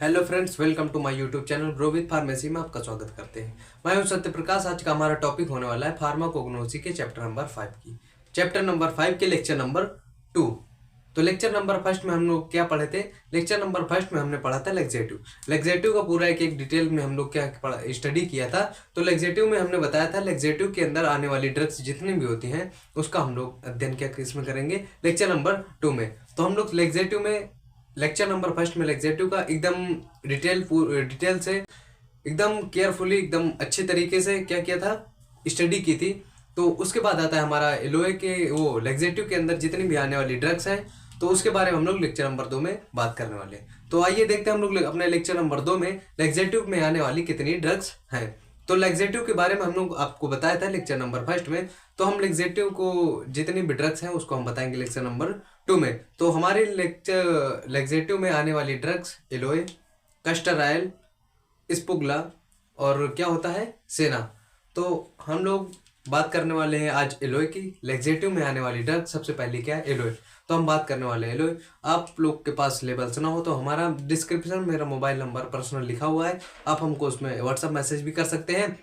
Hello friends, welcome to my YouTube channel grow with pharmacy में आपका स्वागत करते हैं। मैं हूं सत्य प्रकाश। आज का हमारा टॉपिक होने वाला है फार्माकोग्नोसी के चैप्टर नंबर 5 की, चैप्टर नंबर 5 के लेक्चर नंबर 2। तो लेक्चर नंबर फर्स्ट में हम लोग क्या पढ़े थे? लेक्चर नंबर फर्स्ट में हमने पढ़ा था लेक्जेटिव का पूरा एक डिटेल में हम लोग क्या स्टडी किया था। तो लेक्जेटिव में हमने बताया था लेक्जेटिव के अंदर आने वाली ड्रग्स जितनी भी होती हैं उसका हम लोग अध्ययन क्या इसमें करेंगे लेक्चर नंबर 2 में। तो हम लोग लेक्जेटिव में लेक्चर नंबर फर्स्ट में लेक्जेटिव का एकदम डिटेल से एकदम केयरफुली एकदम अच्छे तरीके से क्या किया था, स्टडी की थी। तो उसके बाद आता है हमारा एलोए के वो लेक्जेटिव के अंदर जितनी भी आने वाली ड्रग्स हैं, तो उसके बारे में हम लोग लेक्चर नंबर 2 में बात करने वाले हैं। तो आइए देखते हैं हम लोग अपने लेक्चर नंबर 2 में लेक्जेटिव में आने वाली कितनी ड्रग्स हैं। तो लेक्जेटिव के बारे में हम लोग आपको बताया था लेक्चर नंबर फर्स्ट में। तो हम लेक्जेटिव को जितनी भी ड्रग्स हैं उसको हम बताएंगे लेक्चर नंबर 2 में। तो हमारे लेक्जेटिव में आने वाली ड्रग्स एलोए, कैस्टर ऑयल, स्पुगला और क्या होता है सेना। तो हम लोग बात करने वाले हैं आज एलोए की। लेक्जेटिव में आने वाली ड्रग सबसे पहली क्या है? एलोए। तो हम बात करने वाले हैं एलोए। आप लोग के पास लेबल्स ना हो तो हमारा डिस्क्रिप्शन में मेरा मोबाइल नंबर पर्सनल लिखा हुआ है, आप हमको उसमें व्हाट्सअप मैसेज भी कर सकते हैं,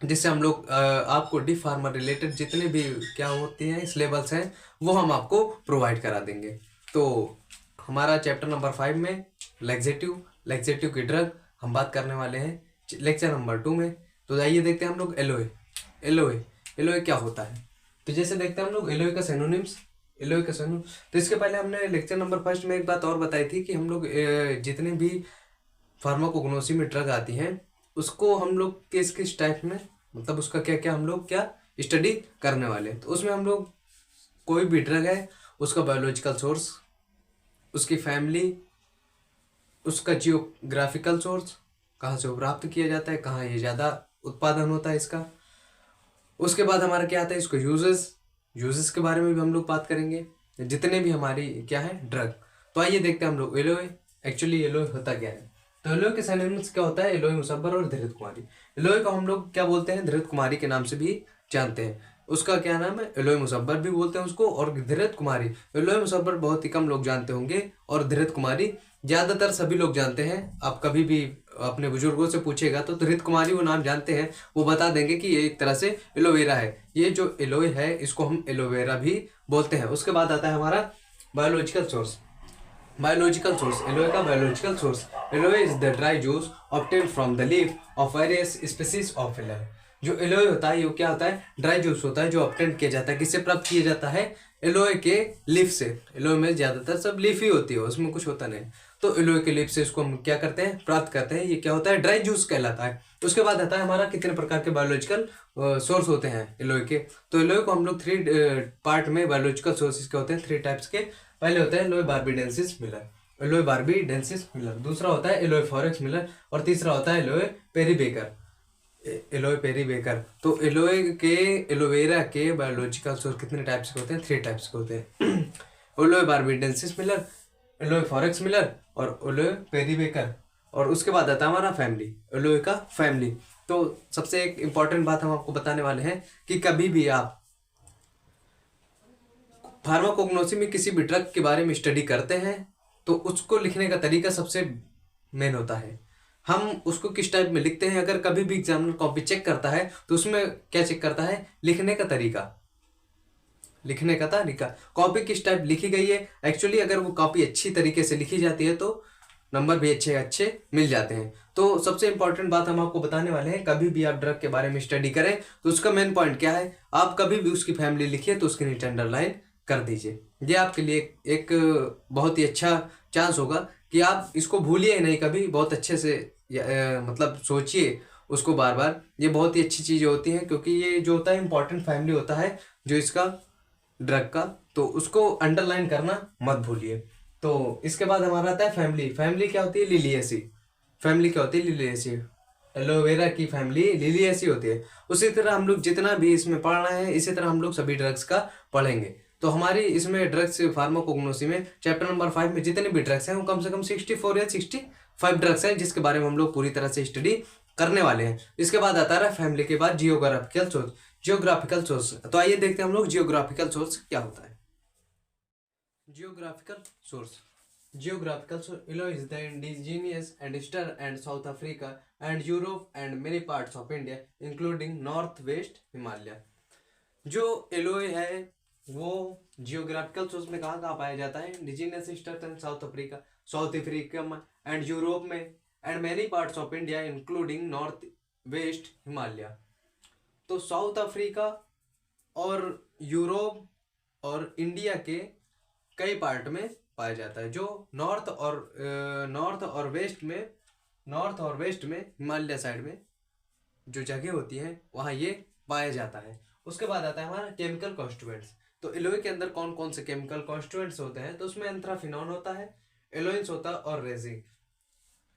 जिससे हम लोग आपको डी फार्मा रिलेटेड जितने भी क्या होती हैं लेबल्स हैं वो हम आपको प्रोवाइड करा देंगे। तो हमारा चैप्टर नंबर 5 में लेक्जेटिव की ड्रग हम बात करने वाले हैं लेक्चर नंबर 2 में। तो आइए देखते हैं हम लोग एलोए क्या होता है। तो जैसे देखते हैं हम लोग एलोए का सिनोनिम्स। तो इसके पहले हमने लेक्चर नंबर फर्स्ट में एक बात और बताई थी कि हम लोग जितने भी फार्माकोग्नोसी में ड्रग आती हैं उसको हम लोग किस टाइप में, मतलब उसका क्या क्या हम लोग क्या स्टडी करने वाले हैं। तो उसमें हम लोग कोई भी ड्रग है उसका बायोलॉजिकल सोर्स, उसकी फैमिली, उसका जियोग्राफिकल सोर्स, कहाँ से वो प्राप्त किया जाता है, कहाँ ये ज़्यादा उत्पादन होता है इसका। उसके बाद हमारा क्या आता है, इसको यूजेस के बारे में भी हम लोग बात करेंगे, जितने भी हमारी क्या है ड्रग। तो आइए देखते हैं हम लोग एलोए। एक्चुअली एलोए होता क्या है? तो एलोए के सिनोनिम्स क्या होता है? एलोए मुसब्बर और धृत कुमारी। एलोए को हम लोग क्या बोलते हैं? धृत कुमारी के नाम से भी जानते हैं। उसका क्या नाम है? एलोए मुसब्बर भी बोलते हैं उसको, और धृत कुमारी। एलोए मुसब्बर बहुत ही कम लोग जानते होंगे और धृत कुमारी ज्यादातर सभी लोग जानते हैं। आप कभी भी अपने बुजुर्गों से पूछेगा तो धृत कुमारी वो नाम जानते हैं, वो बता देंगे कि ये एक तरह से एलोवेरा है। ये जो एलोए है इसको हम एलोवेरा भी बोलते हैं। उसके बाद आता है हमारा बायोलॉजिकल सोर्स। एलोए का biological source. Alloy is the dry juice obtained from the leaf of various species of alloy. जो एलोए होता है ये क्या होता है? ड्राई जूस होता है जो ऑब्टेंड किया जाता है। किससे प्राप्त किया जाता है? एलोए के लीफ से। एलोए में ज्यादातर सब लीफ ही होती है, उसमें कुछ होता नहीं। तो एलोए के लीफ से इसको हम क्या करते हैं? प्राप्त करते हैं। ये क्या होता है? ड्राई जूस कहलाता है। तो उसके बाद आता है हमारा कितने प्रकार के बायोलॉजिकल सोर्स होते हैं एलोए के। तो एलोए को हम लोग 3 पार्ट में बायोलॉजिकल सोर्सेज के होते हैं, 3 टाइप्स के। पहले होता है एलोए बार्बीडेंसिस मिलर, दूसरा होता है एलोए फॉरेक्स मिलर, और तीसरा होता है एलोए पेरीबेकर। तो एलोवेरा के बायोलॉजिकल सोर्स कितने टाइप्स के होते हैं? 3 टाइप्स के होते हैं। Aloe barbadensis Miller, aloe ferox Miller और एलोए पेरीबेकर। और उसके बाद आता है हमारा फैमिली, एलोए का फैमिली। तो सबसे एक इम्पॉर्टेंट बात हम आपको बताने वाले हैं कि कभी भी आप फार्माकोग्नोसी में किसी भी ड्रग के बारे में स्टडी करते हैं तो उसको लिखने का तरीका सबसे मेन होता है। हम उसको किस टाइप में लिखते हैं, अगर कभी भी एग्जामिनर कॉपी चेक करता है तो उसमें क्या चेक करता है? लिखने का तरीका। कॉपी किस टाइप लिखी गई है। एक्चुअली अगर वो कॉपी अच्छी तरीके से लिखी जाती है तो नंबर भी अच्छे मिल जाते हैं। तो सबसे इंपॉर्टेंट बात हम आपको बताने वाले हैं, कभी भी आप ड्रग के बारे में स्टडी करें तो उसका मेन पॉइंट क्या है? आप कभी भी उसकी फैमिली लिखिए तो उसके नीचे अंडरलाइन कर दीजिए। ये आपके लिए एक बहुत ही अच्छा चांस होगा कि आप इसको भूलिए नहीं कभी। बहुत अच्छे से मतलब सोचिए उसको बार बार। ये बहुत ही अच्छी चीज़ें होती हैं क्योंकि ये जो होता है इंपॉर्टेंट फैमिली होता है जो इसका ड्रग का, तो उसको अंडरलाइन करना मत भूलिए। तो इसके बाद हमारा आता है फैमिली क्या होती है? लिलिएसी। एलोवेरा की फैमिली लिलिएसी होती है। उसी तरह हम लोग जितना भी इसमें पढ़ना है इसी तरह हम लोग सभी ड्रग्स का पढ़ेंगे। तो हमारी इसमें ड्रग्स फार्माकोग्नोसी में चैप्टर नंबर 5 में जितने भी ड्रग्स हैं वो कम से कम 64 या 65 ड्रग्स हैं जिसके बारे में हम लोग पूरी तरह से स्टडी करने वाले हैं। इसके बाद आता है फैमिली के बाद जियोग्राफिकल सोर्स। तो आइए देखते हैं हम लोग जियोग्राफिकल सोर्स क्या होता है। geographical, so yellow is the indigenous and eastern and South Africa and Europe and many parts of India including northwest Himalaya। जो एलोए है वो जियोग्राफिकल सोर्स में कहाँ कहाँ पाया जाता है, indigenous eastern and south Africa में एंड यूरोप में and many parts of India including north west Himalaya. तो साउथ अफ्रीका और यूरोप और इंडिया के कई पार्ट में पाया जाता है, जो नॉर्थ और वेस्ट में हिमालय साइड में जो जगह होती है वहाँ ये पाया जाता है। उसके बाद आता है हमारा केमिकल कॉन्स्टिट्यूएंट्स। तो एलोए के अंदर कौन कौन से केमिकल कॉन्स्टिट्यूएंट्स होते हैं, तो उसमें एंथ्राफिनॉन होता है, एलोइंस होता है और रेजिन।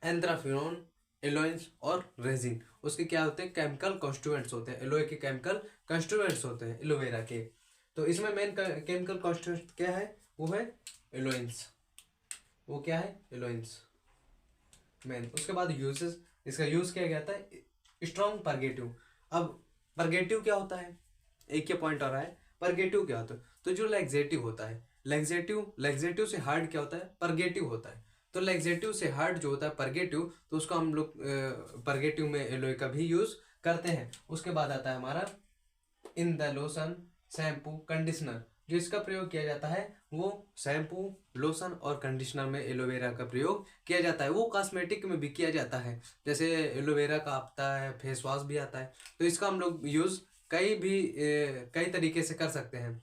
एंथ्राफिनॉन, एलोइंस और रेजिन उसके क्या होते हैं, केमिकल कॉन्स्टिट्यूएंट्स होते हैं, एलोए के केमिकल कॉन्स्टिट्यूएंट्स होते हैं एलोवेरा के। तो इसमें मेन केमिकल कॉन्स्टिट्यूएंट क्या है, वो है एलोइंस। वो क्या है, एलोइंस मेन। उसके बाद यूजेस, इसका यूज किया जाता है स्ट्रॉन्ग परगेटिव। अब परगेटिव क्या होता है, एक ये पॉइंट आ रहा है, परगेटिव क्या होता है, तो जो लैक्सेटिव होता है, लैक्सेटिव से हार्ड क्या होता है, परगेटिव होता है। तो लैक्सेटिव से हार्ड जो होता है परगेटिव, तो उसको हम लोग परगेटिव में एलोए का भी यूज करते हैं। उसके बाद आता है हमारा in the lotion, shampoo, conditioner. जो इसका प्रयोग किया जाता है वो शैम्पू, लोशन और कंडीशनर में एलोवेरा का प्रयोग किया जाता है। वो कॉस्मेटिक में भी किया जाता है, जैसे एलोवेरा का आता है, फेस वॉश भी आता है। तो इसका हम लोग यूज कई तरीके से कर सकते हैं।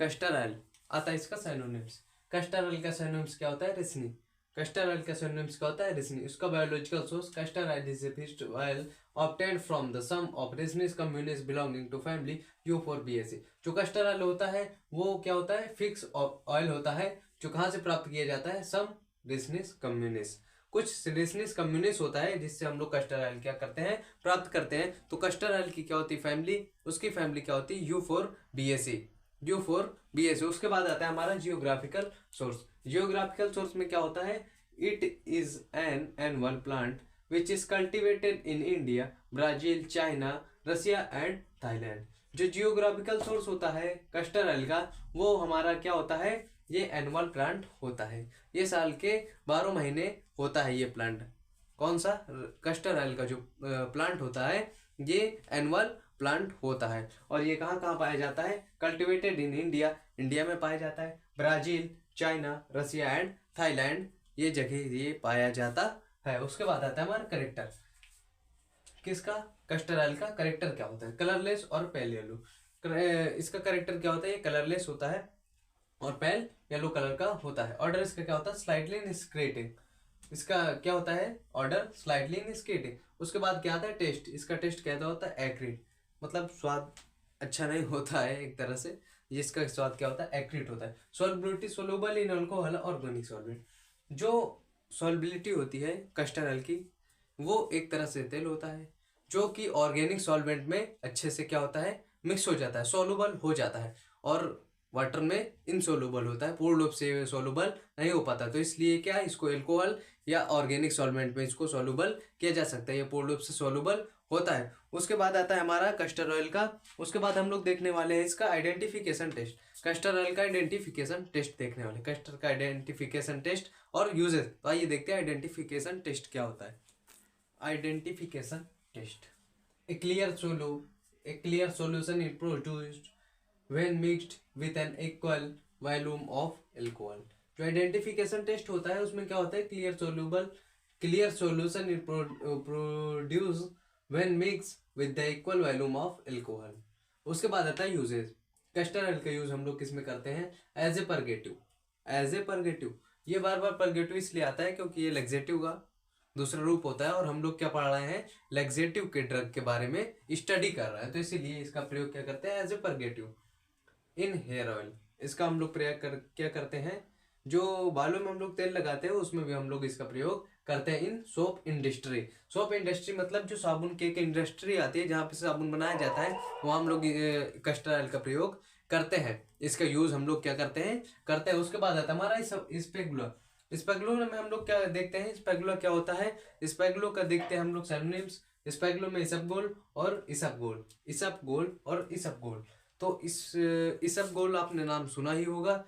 कैस्टर ऑयल आता है इसका सिनोनिम्स। कैस्टर ऑयल का सिनोनिम्स क्या होता है, रेसिनी। कैस्टर ऑयल का सिनोनिम्स क्या होता है, रेसिनी। उसका biological source, castor oil is a fish oil obtained from the sum of ricinus communis belonging to family Euphorbiaceae. जो कैस्टर ऑयल होता है वो क्या होता है, फिक्स ऑयल होता है, जो कहाँ से प्राप्त किया जाता है, सम रेसिनिस कम्युनिस। कुछ रेसिनिस कम्युनिस होता है जिससे हम लोग कैस्टर ऑयल क्या करते हैं, प्राप्त करते हैं। तो कैस्टर ऑयल की क्या होती है फैमिली, उसकी फैमिली क्या होती है, U4BAC। उसके बाद आता है हमारा जियोग्राफिकल सोर्स। जियोग्राफिकल सोर्स में क्या होता है, it is an annual plant which is cultivated in India, Brazil, China, Russia and Thailand. जो जियोग्राफिकल सोर्स होता है कैस्टर ऑयल का, वो हमारा क्या होता है, ये एनुअल प्लांट होता है। ये साल के 12 महीने होता है ये प्लांट। कौन सा, कैस्टर ऑयल का जो प्लांट होता है ये एनुअल प्लांट होता है। और ये कहाँ कहाँ पाया जाता है, कल्टिवेटेड इन इंडिया, इंडिया में पाया जाता है, Brazil, China, Russia and Thailand ये जगह ये पाया जाता है। उसके बाद आता है हमारा करेक्टर। किसका, कैस्टर ऑयल का करेक्टर क्या होता है, कलरलेस और पेल येलो। इसका करेक्टर क्या होता है, ये कलरलेस होता है और पेल येलो कलर का होता है। ऑर्डर इसका क्या होता है, स्लाइटली निस्क्रेटिंग। इसका क्या होता है, ऑर्डर स्लाइटली निस्क्रेटिंग। उसके बाद क्या आता है, टेस्ट। इसका टेस्ट क्या होता है, एक्रिड, मतलब स्वाद अच्छा नहीं होता है एक तरह से। इसका स्वाद क्या होता है, एक्रिड होता है। Solubility, soluble in alcohol organic solvent. जो सॉल्युबिलिटी होती है कैस्टर ऑयल की, वो एक तरह से तेल होता है जो कि ऑर्गेनिक सॉल्वेंट में अच्छे से क्या होता है, मिक्स हो जाता है, सोलूबल हो जाता है, और वाटर में इनसोलूबल होता है, पूर्ण रूप से सोलूबल नहीं हो पाता। तो इसलिए क्या है, इसको एल्कोहल या ऑर्गेनिक सॉल्वेंट में इसको सोलूबल किया जा सकता है, ये पूर्ण रूप से सोलूबल होता है। उसके बाद आता है हमारा कैस्टर ऑयल का। उसके बाद हम लोग देखने वाले हैं इसका आइडेंटिफिकेशन टेस्ट। कैस्टर ऑयल का आइडेंटिफिकेशन टेस्ट देखने वाले, कैस्टर का आइडेंटिफिकेशन टेस्ट और यूजेस। तो आइए देखते हैं आइडेंटिफिकेशन टेस्ट क्या होता है। Identification test, a clear solution is produced when mixed with an equal volume of alcohol। जो आइडेंटिफिकेशन टेस्ट होता है उसमें क्या होता है, clear solution is produce when mix with the equal volume of alcohol. उसके बाद आता है यूजेज। कैस्टर ऑयल का यूज हम लोग किस में करते हैं, एज ए परगेटिव। ये बार बार परगेटिव इसलिए आता है क्योंकि ये लैक्सेटिव का दूसरा रूप होता है और हम लोग क्या पढ़ रहे हैं, लैक्सेटिव के ड्रग के बारे में स्टडी कर रहे हैं, तो इसीलिए इसका प्रयोग क्या करते हैं, as a purgative. In hair oil, इसका हम लोग प्रयोग क्या करते हैं, जो बालों में हम लोग तेल लगाते हैं उसमें भी हम लोग इसका प्रयोग करते हैं। इन सोप इंडस्ट्री मतलब जो साबुन की एक इंडस्ट्री आती है जहाँ पे साबुन बनाया जाता है, वहाँ हम लोग कैस्टर ऑयल का प्रयोग करते हैं। इसका यूज हम लोग क्या करते हैं। उसके बाद आता है हमारा स्पेगुला में हम लोग क्या देखते हैं, स्पेगुला क्या होता है, स्पेगुलो का देखते हैं हम लोग सिनोनिम्स। स्पेगुलो में इसबगोल और इसबगोल। तो इसबगोल आपने नाम सुना ही होगा।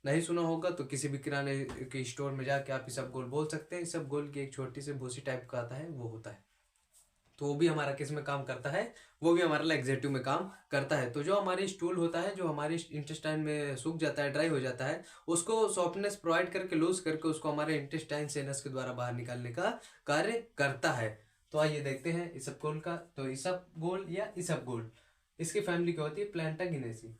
नहीं सुना होगा तो किसी भी किराने के स्टोर में जाके आप इसबगोल बोल सकते हैं। इसबगोल की एक छोटी सी भूसी टाइप का आता है, वो होता है। तो वो भी हमारा किस में काम करता है, वो भी हमारा लैक्सेटिव में काम करता है। तो जो हमारी स्टूल होता है, जो हमारे इंटेस्टाइन में सूख जाता है, ड्राई हो जाता है, उसको सॉफ्टनेस प्रोवाइड करके, लूज करके उसको हमारे इंटेस्टाइन सेनस के द्वारा बाहर निकालने का कार्य करता है। तो आइए देखते हैं इसबगोल का। तो इसबगोल या इसबगोल, इसकी फैमिली क्या होती है, प्लैंटागिनेसी।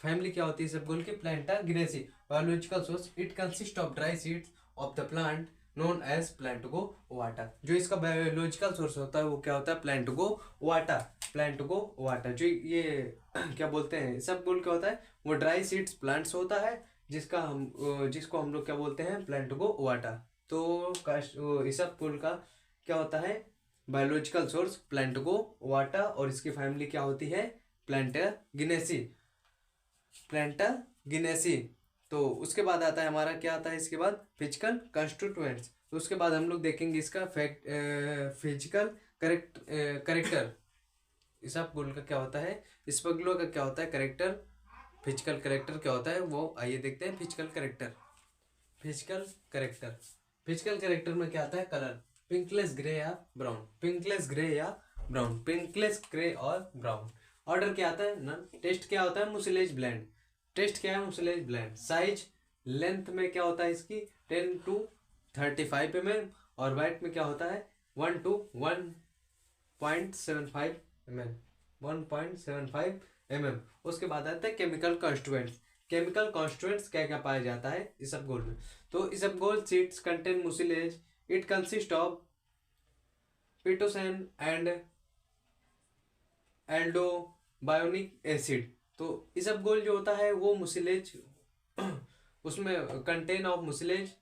फैमिली क्या होती है इसबगोल की, plantaginaceae. Biological source, it consist of dry seeds of the plant known as plantago ovata. जो इसका बायोलॉजिकल सोर्स होता है वो क्या होता है, प्लांटगो वाटा। प्लांटगो वाटा जो ये क्या बोलते हैं, इसबगोल क्या होता है, वो ड्राई सीड्स प्लांट्स होता है, जिसको हम लोग क्या बोलते हैं, प्लांटगो वाटा। तो इसबगोल का क्या होता है, बायोलॉजिकल सोर्स प्लांटगो वाटा, और इसकी फैमिली क्या होती है, प्लांटागिनेसी। प्लांटागिनेसी। तो उसके बाद आता है हमारा, क्या आता है इसके बाद, फिजिकल कंस्टिट्यूएंट्स। तो उसके बाद हम लोग देखेंगे इसका फिजिकल करेक्टर। इसबगोल का क्या होता है, इसबगोल का क्या होता है करेक्टर, फिजिकल करेक्टर क्या होता है वो आइए देखते हैं। Physical character, physical character, physical character में क्या आता है, कलर, पिंकलेस ग्रे या ब्राउन, पिंकलेस ग्रे या ब्राउन, पिंकलेस ग्रे और ब्राउन। ऑर्डर क्या आता है, नन। टेस्ट क्या होता है, मुसिलेज ब्लेंड। टेस्ट क्या है, मुसिलेज ब्लेंड। साइज, लेंथ में क्या होता है इसकी, 10 to 35 mm, और वाइट में क्या होता है, 1 to 1.75 mm, 1.75 mm। उसके बाद आता है केमिकल कॉन्स्टिट्यूएंट्स। केमिकल कॉन्स्टिट्यूएंट्स क्या क्या पाया जाता है इसबगोल में। तो isabgol seeds contain mucilage, it consist of pentosan and aldobionic acid. तो इसबगोल जो होता है वो मुसिलेज उसमें कंटेन ऑफ मुसिलेज,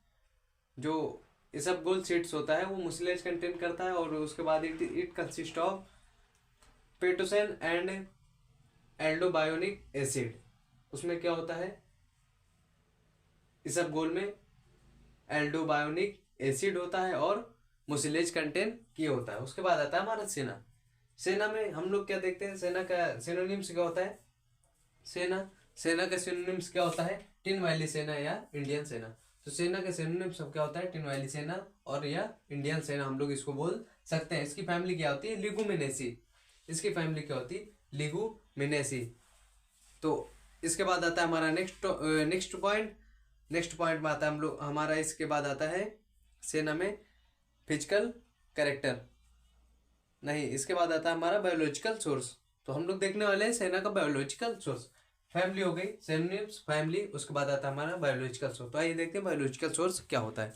जो इसबगोल सीड्स होता है वो मुसिलेज कंटेन करता है, और उसके बाद it consist of pentosan and aldobionic acid. उसमें क्या होता है, इसबगोल में एल्डोबायोनिक एसिड होता है और मुसिलेज कंटेन किए होता है। उसके बाद आता है हमारा सेना। सेना में हम लोग क्या देखते हैं, सेना का सिनोनिम्स क्या होता है, सेना का सिनोनिम्स क्या होता है, टिन वाली सेना या इंडियन सेना। तो सेना का सिनोनिम्स क्या होता है, टिन वाली सेना और या इंडियन सेना, हम लोग इसको बोल सकते हैं। इसकी फैमिली क्या होती है, लिगुमिनेसी। इसकी फैमिली क्या होती है, लिगुमिनेसी। तो इसके बाद आता है हमारा नेक्स्ट पॉइंट में आता है हम लोग हमारा, इसके बाद आता है सेना में फिजिकल कैरेक्टर, नहीं इसके बाद आता है हमारा बायोलॉजिकल सोर्स। तो हम लोग देखने वाले हैं सेना का बायोलॉजिकल सोर्स। फैमिली हो गई, सिनोनिम्स, फैमिली, उसके बाद आता है हमारा बायोलॉजिकल सोर्स। तो आइए देखते हैं बायोलॉजिकल सोर्स क्या होता है।